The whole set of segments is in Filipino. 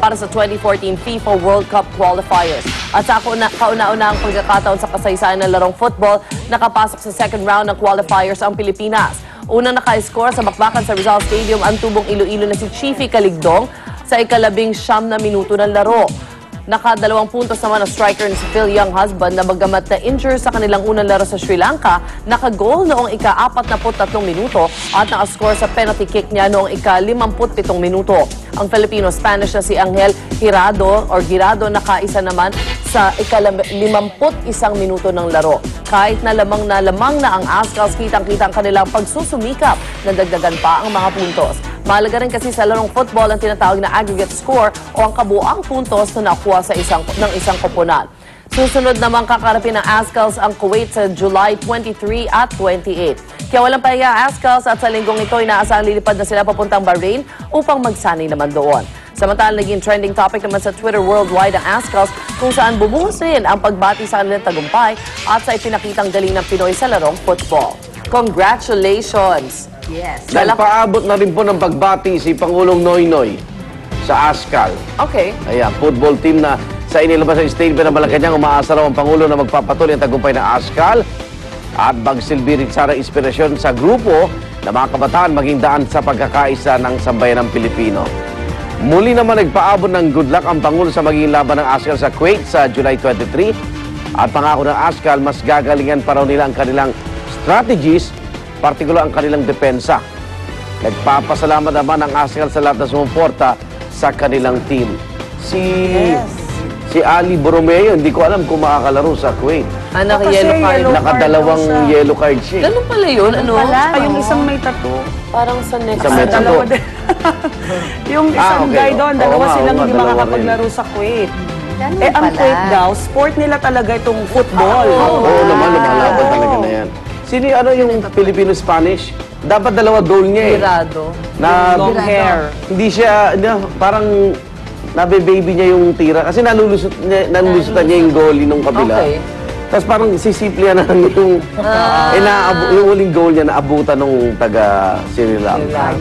para sa 2014 FIFA World Cup qualifiers. At sa kauna-unahang pagkakataon sa kasaysayan ng larong football, nakapasok sa second round ng qualifiers ang Pilipinas. Unang naka-score sa bakbakan sa Rizal Stadium ang tubong Iloilo na si Chiefy Caligdong sa ika-19 na minuto ng laro. Naka-2 puntos naman ang striker ni si Phil Younghusband na bagamat na injure sa kanilang unang laro sa Sri Lanka, naka-goal noong ika-43 minuto at naka-score sa penalty kick niya noong ika-57 minuto. Ang Filipino-Spanish na si Angel Girado nakaisa naman sa ika-51 minuto ng laro. Kahit na lamang na ang Azkals, kitang-kita ang kanilang pagsusumikap na dagdagan pa ang mga puntos. Mahalaga rin kasi sa larong football ang tinatawag na aggregate score o ang kabuang puntos na nakuha sa isang koponan. Susunod naman kakarapin ng Azkals ang Kuwait sa July 23 at 28. Kaya walang pahiya Azkals at sa linggong ito inaasahang lilipad na sila papuntang Bahrain upang magsanay naman doon. Samantala, naging trending topic naman sa Twitter worldwide ang Azkals kung saan bumuhos rin ang pagbati sa kanilang tagumpay at sa ipinakitang galing ng Pinoy sa larong football. Congratulations! Yes. Nagpaabot na rin po ng pagbati si Pangulong Noynoy sa Azkal. Okay. Ayan, football team na sa inilabas sa statement ng Malacanang, umaasa raw ang Pangulo na magpapatuloy ang tagumpay ng Azkal at magsilbi rin sana inspirasyon sa grupo na mga kabataan maging daan sa pagkakaisa ng sambayanang Pilipino. Muli naman nagpaabot ng good luck ang Pangulo sa magiging laban ng Azkal sa Kuwait sa July 23 at pangako ng Azkal mas gagalingan pa raw nila ang kanilang strategies, partikular ang kanilang depensa. Nagpapasalamat naman ang Azkal sa lahat na sumuporta sa kanilang team. Si Ali Borromeo, hindi ko alam kung makakalaro sa Kuwait. Naka-yellow card. Nakadalawang yellow card siya. Ganun pala yun? Ano? Yung isang may tattoo. Parang sa next. Sa may tattoo. Yung isang guy doon, dalawa silang hindi makakapaglaro sa Kuwait. Ang Kuwait daw, sport nila talaga itong football. Oo naman, lumalaban talaga na yan. Sino yung Filipino-Spanish? Dapat dalawa goal niya eh. Girado. Na Long hair. Hindi siya, parang nabe-baby niya yung tira. Kasi nalulusutan niya yung goalie nung kabila. Okay. Tapos parang sisiplihan na yung, yung huling goal niya naabutan nung taga Sri Lanka.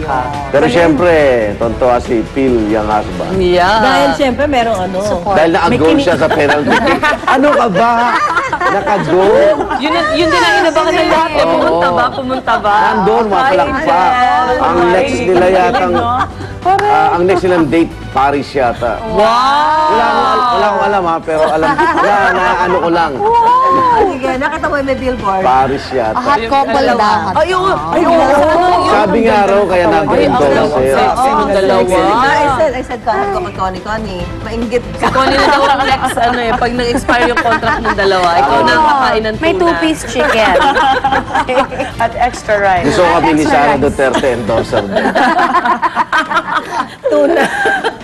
Pero syempre, tontoa si Phil Younghusband. Yeah. Dahil siyempre merong Dahil naka-goal siya sa penalty kick. Ano ka ba? Naka-goal? Yun din ang inabangan ng lahat. Pumunta ba? Nandun, mapalakpa. Ang next nila yatang, ang next nilang date, Paris yata. Wow! Wala akong alam ha, pero alam, ano ko lang. Sige, nakita mo may billboard. Paris yata. Hot couple daw. Ay, oo. Sabi nga raw, kaya nagawin to. Ang dalawa. I said, Connie, mainggit ka. Connie na daw next, pag nag-expire yung contract ng dalawa, ikaw na kakain ng tuna. May two-piece chicken. At extra rice. Gusto kami ni Sara Duterte endorser din. Tuna.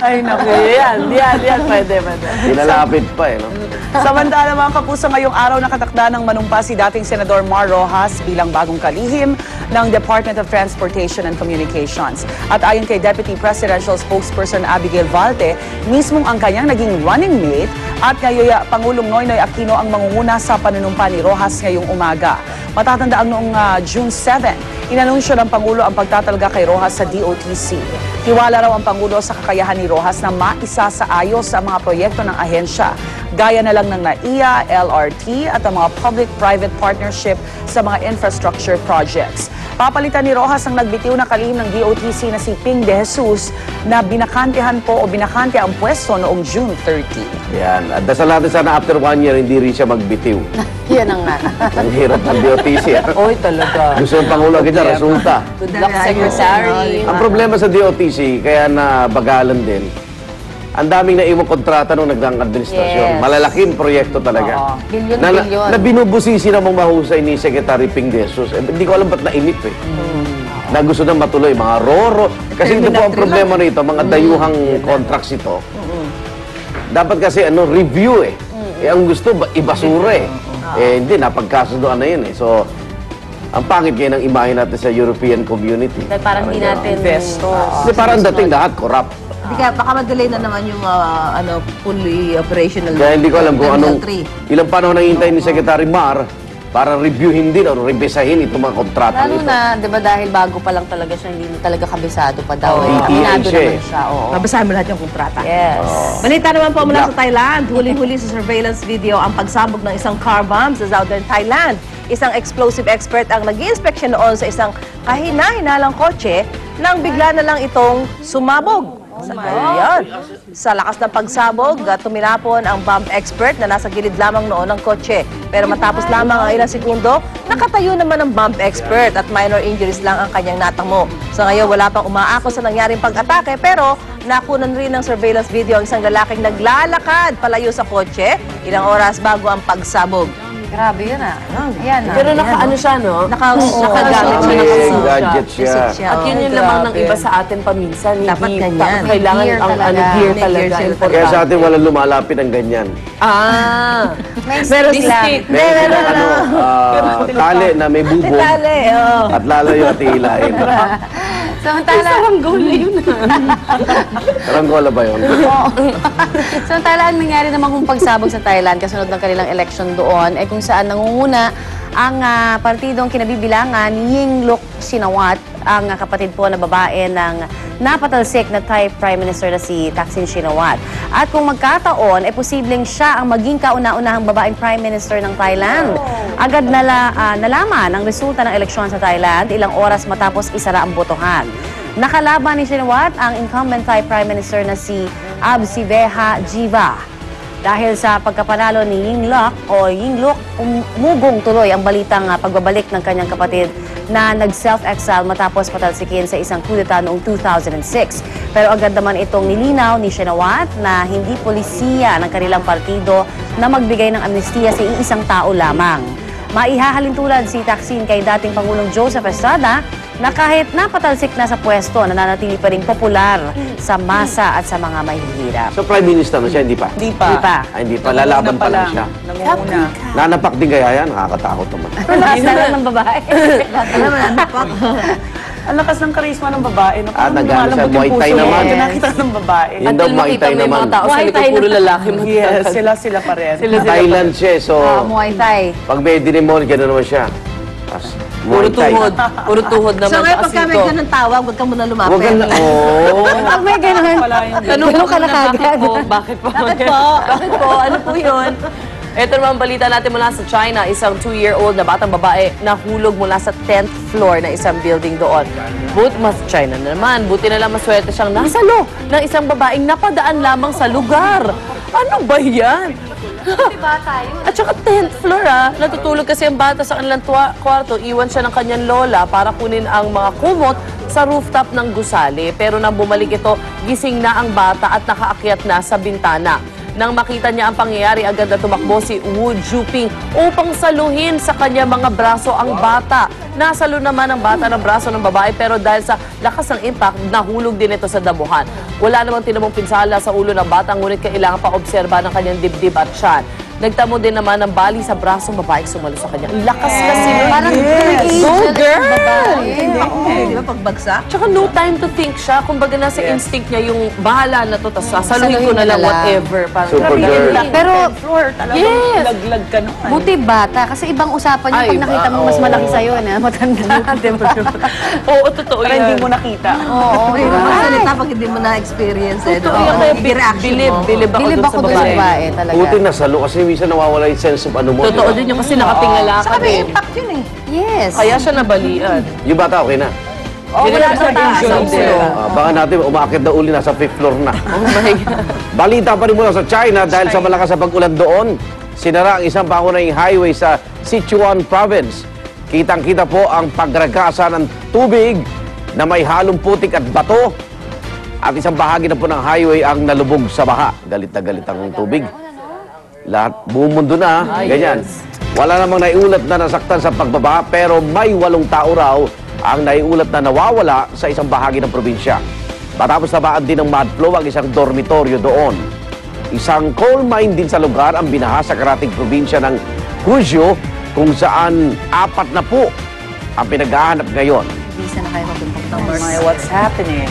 Ay, naku. Yan, pwede. Pinalapit pa eh, no? Samantala mga kapuso, ngayong araw nakatakda ng manumpa si dating Senador Mar Rojas bilang bagong kalihim ng Department of Transportation and Communications. At ayon kay Deputy Presidential Spokesperson Abigail Valte, mismong ang kanyang naging running mate at ngayon Pangulong Noynoy Aquino ang mangunguna sa panunumpa ni Rojas ngayong umaga. Matatandaan noong June 7, inanunsyo ng Pangulo ang pagtatalga kay Rojas sa DOTC. Tiwala raw ang Pangulo sa kakayahan ni Rojas na maisa sa ayos ang mga proyekto ng ahensya, gaya na lang ng NAIA, LRT at ang mga public-private partnership sa mga infrastructure projects. Papalitan ni Rojas ang nagbitiw na kalihim ng DOTC na si Ping De Jesus na binakante ang pwesto noong June 30. Yan. At dasal natin sana after 1 year, hindi rin siya magbitiw. Yan ang nga. Ang hirap ng DOTC. Oy, talaga. Gusto ng Pangulo agad niya, resulta. Good luck, Secretary. Ang problema sa DOTC, kaya nabagalan din, ang daming naiwang kontrata nung nagdaang administrasyon. Yes. Malalaking proyekto talaga. Bilyon. Na binubusisi na mong mahusay ni Secretary Ping De Jesus. Hindi ko alam ba't nainip eh. Na gusto na matuloy, mga roro. Kasi ito po ang problema nito, mga dayuhang contracts ito. Dapat kasi review eh. Ang gusto, ibasura eh. Hindi, napagkasundoan na yun eh. So, ang pangit ngayon ang imahe natin sa European community. Parang hindi natin... Kasi parang dating lahat corrupt. Hindi ka, baka madelay na naman yung fully operational. Kaya hindi ko alam kung ilang panahon nahihintay ni Secretary Mar para reviewin din o revisahin itong mga kontrata Lalo nito. na, di ba dahil bago pa lang talaga siya, hindi mo talaga kabisado pa daw. Oh, Aminado siya naman eh. siya, oo. Babasahin mo lahat yung kontrata. Yes. Balita naman po mula Good sa Thailand. Huling-huli sa surveillance video ang pagsabog ng isang car bomb sa southern Thailand. Isang explosive expert ang nag-i-inspection noon sa isang kahina-hinalang kotse nang bigla na lang itong sumabog. Ayan. Sa lakas ng pagsabog, tuminapon ang bomb expert na nasa gilid lamang noon ng kotse. Pero matapos lamang ang ilang segundo, nakatayo naman ang bomb expert at minor injuries lang ang kanyang natamo. Sa ngayon, wala pang umaako sa nangyaring pag-atake pero nakunan rin ng surveillance video ang isang lalaking naglalakad palayo sa kotse ilang oras bago ang pagsabog. Grabe yun ah. Ayan ah. Pero naka-ano siya, no? Nakagamit May siya ng suit. gadget siya. siya. At yun yung lamang ng iba sa atin paminsan. Dapat Hindi- ganyan. Kailangan Gear ang talaga. gear May talaga. gear sila Importante. Kaya sa atin walang lumalapit ng ganyan. Ah. Meron sila. Meron silang tali na may bubog Tali, oh. at lalayo at ihilahin. Samantala, Karanggola ba yun? samantala, ang nangyari naman kung pagsabog sa Thailand kasunod ng kanilang election doon ay kung saan nangunguna ang partidong kinabibilangan ni Yingluck Shinawatra, ang kapatid po na babae ng napatalsik na Thai Prime Minister na si Thaksin Shinawatra. At kung magkataon, ay posibleng siya ang maging kauna-unahang babaeng Prime Minister ng Thailand. Agad nalaman ang resulta ng eleksyon sa Thailand ilang oras matapos isara ang botohan. Nakalaban ni Shinawatra ang incumbent Thai Prime Minister na si Absibeha Jiva. Dahil sa pagkapanalo ni Yingluck, umugong tuloy ang balitang pagbabalik ng kanyang kapatid na nag-self-exile matapos patalsikin sa isang kudeta noong 2006. Pero agad naman itong nilinaw ni Shinawatra na hindi polisiya ng kanilang partido na magbigay ng amnestiya sa iisang tao lamang. Maihahalin tulad si Thaksin kay dating Pangulong Joseph Estrada na kahit napatalsik na sa pwesto, nananatili pa rin popular sa masa at sa mga mahihirap. So Prime Minister na siya, hindi pa? Hindi pa. Di pa. Ay, hindi pa. Lalaban pa lang siya. Nangunguna. Nanapak din kaya yan? Nakakatakot naman. Lakas na lang ng babae. Alam mo, napak. Ang lakas ng karisma ng babae. No? Ah, nagano Lumalambot sa yung Muay Thai puso naman. pag nakita ng babae. Yun daw, Until Muay makita Thai mo yung naman. mga tao sa Muay likod, Thai puro lalaki. Yes, sila pa rin. Thailand siya, so Muay Thai. pag may dinimon, gano'n naman siya. As, Puro Muay Thai. tuhod. Puro tuhod naman. So ngayon, taas pagka may nito. ganun tawag, huwag ka muna lumapit. Huwag ka na, oh. Pag may ganun. Wala yung Tanong ka na kagad. Bakit po? Bakit po? Bakit po? Ano po yun? Ito naman ang balita natin mula sa China. Isang 2-year-old na batang babae nahulog mula sa 10th floor na isang building doon. Mas China na naman. Buti na lang maswerte siyang nasalo ng isang babaeng napadaan lamang sa lugar. Ano ba yan? At saka 10th floor natutulog kasi ang bata sa kanilang kwarto. Iwan siya ng kanyang lola para kunin ang mga kumot sa rooftop ng gusali. Pero nang bumalik ito, gising na ang bata at nakaakyat na sa bintana. Nang makita niya ang pangyayari, agad na tumakbo si Wu Juping upang saluhin sa kanya mga braso ang bata. Nasalo naman ang bata ng braso ng babae pero dahil sa lakas ng impact, nahulog din ito sa damuhan. Wala namang tinamong pinsala sa ulo ng bata, ngunit kailangan pa obserba ng kanyang dibdib at tiyan. Nagtamo din naman ng bali sa brasong babae sumalo sa kanya. Ang lakas kasi nun. Parang Go, girl! Di ba pagbagsak? Tsaka no time to think siya. Kumbaga nasa instinct niya yung bahala na to, tapos sasaluhin ko na lang whatever. Parang Super girl. Pero, floor, talagang Yes. laglag ka naman. buti bata. Kasi ibang usapan yung Ay, pag nakita mo mas malaki sa'yo na matanda. Diba? Oo, totoo Para hindi yan. mo nakita. Oo, Di ba? Magsalita pag hindi mo na-experience eh. Totoo Oo, yan. Kaya yung reaction bilib, mo. bilib ako Bilib dun ako sa doon sa babae. babae talaga. Buti nasalo kasi minsan nawawala yung sense of ano mo. Totoo di ba? din yung kasi nakatingala ka Saka may din. impact yun eh. Yes. Kaya siya nabalian. Yung bata, okay na. Oh, wala sa taas. Baka natin umakit na uli, nasa 5th floor na. Oh my God. Balita pa rin mula sa China dahil sa malakas na pag-ulan doon, sinara ang isang pangunahing highway sa Sichuan Province. Kitang-kita po ang pagragasa ng tubig na may halong putik at bato. At isang bahagi na po ng highway ang nalubog sa baha. Galit na galit ang tubig. Lahat, buong mundo na, ganyan. Wala namang naiulat na nasaktan sa pagbabaha, pero may 8 tao raw ang naiulat na nawawala sa isang bahagi ng probinsya. Matapos nabaan din ng mud flow ang isang dormitoryo doon. Isang coal mine din sa lugar ang binaha sa karating probinsya ng Huzhou, kung saan 4 na po ang pinaghahanap ngayon. Bisa na kayo mapunta My, what's happening?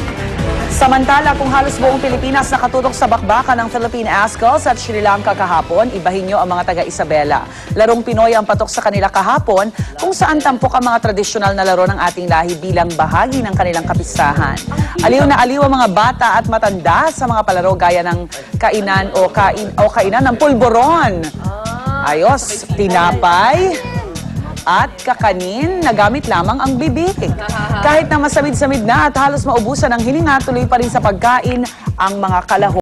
Samantala, kung halos buong Pilipinas nakatutok sa bakbakan ng Philippine Ascals at Sri Lanka kahapon, ibahin nyo ang mga taga-Isabela. Larong Pinoy ang patok sa kanila kahapon, kung saan tampok ang mga tradisyonal na laro ng ating lahi bilang bahagi ng kanilang kapistahan. Aliw na aliw ang mga bata at matanda sa mga palaro gaya ng kainan ng pulboron. Ayos, tinapay at kakanin na gamit lamang ang bibig. Kahit na masamid-samid na at halos maubusan ng hininga, tuloy pa rin sa pagkain ang mga kalahok.